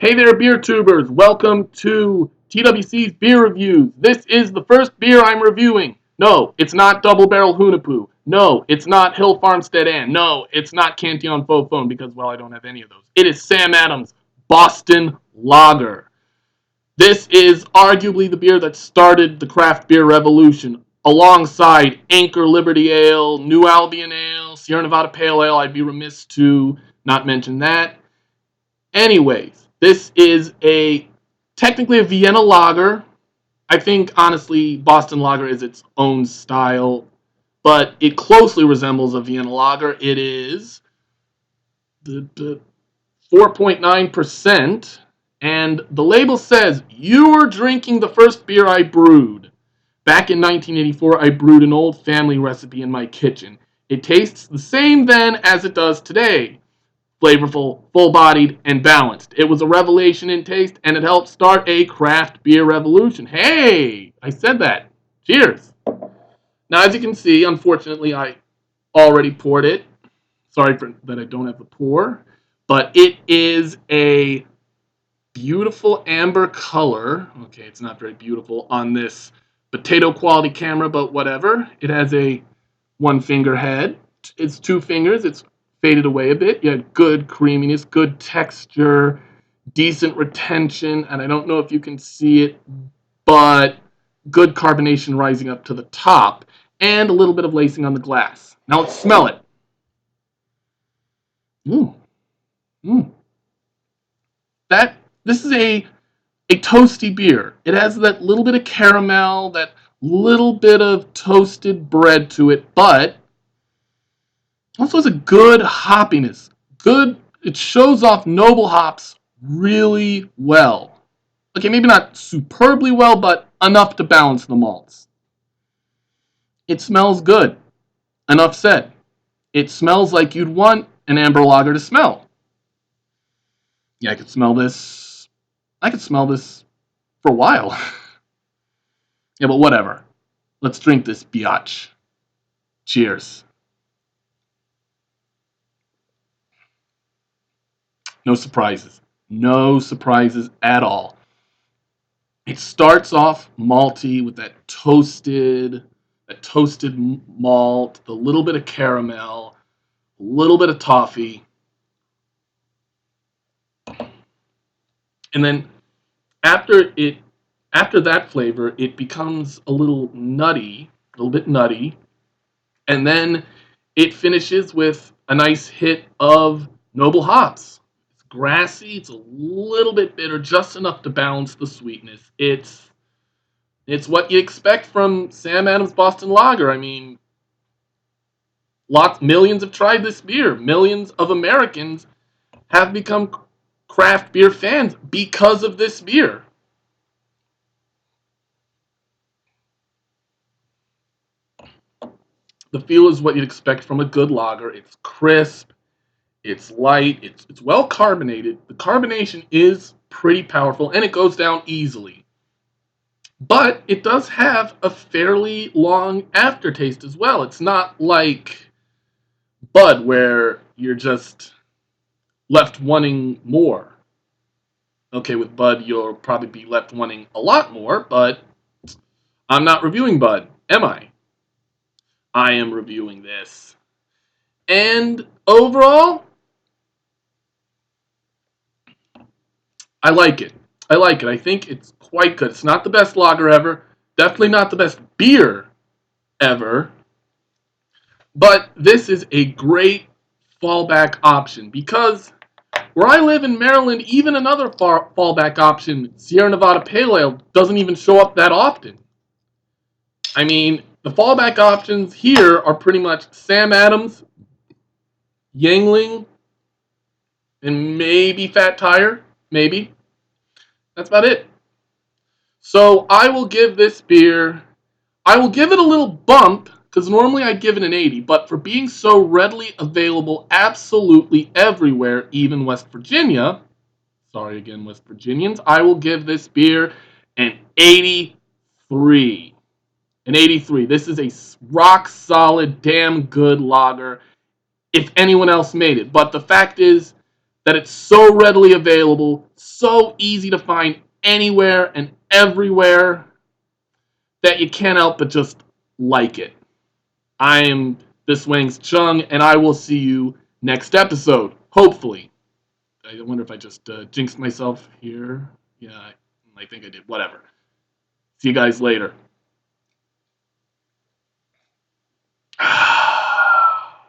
Hey there, beer tubers! Welcome to TWC's Beer Reviews. This is the first beer I'm reviewing. No, it's not Double Barrel Hunapoo. No, it's not Hill Farmstead Ann. No, it's not Cantillon Faux Phone because, well, I don't have any of those. It is Sam Adams Boston Lager. This is arguably the beer that started the craft beer revolution, alongside Anchor Liberty Ale, New Albion Ale, Sierra Nevada Pale Ale. I'd be remiss to not mention that. Anyways, this is technically a Vienna lager. I think honestly Boston lager is its own style, but it closely resembles a Vienna lager. It is the 4.9%, and the label says you are drinking the first beer I brewed. Back in 1984, I brewed an old family recipe in my kitchen. It tastes the same then as it does today. Flavorful, full-bodied, and balanced. It was a revelation in taste, and it helped start a craft beer revolution. Hey, I said that. Cheers. Now, as you can see, unfortunately, I already poured it. Sorry that I don't have the pour, but it is a beautiful amber color. Okay, it's not very beautiful on this potato quality camera, but whatever. It has a one finger head. It's two fingers. It's faded away a bit. You had good creaminess, good texture, decent retention, and I don't know if you can see it, but good carbonation rising up to the top, and a little bit of lacing on the glass. Now let's smell it. Mmm. Mmm. This is a toasty beer. It has that little bit of caramel, that little bit of toasted bread to it, but also has a good hoppiness. It shows off noble hops really well. Okay, maybe not superbly well, but enough to balance the malts. It smells good. Enough said. It smells like you'd want an amber lager to smell. Yeah, I could smell this. I could smell this for a while. Yeah, but whatever. Let's drink this biatch. Cheers. No surprises. No surprises at all. It starts off malty with that toasted malt, the little bit of caramel, a little bit of toffee, and then after it, after that flavor, it becomes a little nutty, a little bit nutty, and then it finishes with a nice hit of noble hops. It's grassy, it's a little bit bitter, just enough to balance the sweetness. It's what you expect from Sam Adams Boston Lager. I mean, millions have tried this beer. Millions of Americans have become craft beer fans because of this beer. The feel is what you'd expect from a good lager. It's crisp, it's light, it's well carbonated. The carbonation is pretty powerful and it goes down easily. But it does have a fairly long aftertaste as well. It's not like Bud where you're just left wanting more. Okay, with Bud, you'll probably be left wanting a lot more, but I'm not reviewing Bud, am I? I am reviewing this. And overall, I like it. I like it. I think it's quite good. It's not the best lager ever. Definitely not the best beer ever. But this is a great fallback option because where I live in Maryland, even another fallback option, Sierra Nevada Pale Ale, doesn't even show up that often. I mean, the fallback options here are pretty much Sam Adams, Yuengling, and maybe Fat Tire. Maybe. That's about it. So I will give this beer, I will give it a little bump, because normally I'd give it an 80, but for being so readily available absolutely everywhere, even West Virginia, sorry again, West Virginians, I will give this beer an 83. An 83. This is a rock solid, damn good lager if anyone else made it. But the fact is that it's so readily available, so easy to find anywhere and everywhere that you can't help but just like it. I am This Wang's Chung, and I will see you next episode, hopefully. I wonder if I just jinxed myself here. Yeah, I think I did. Whatever. See you guys later.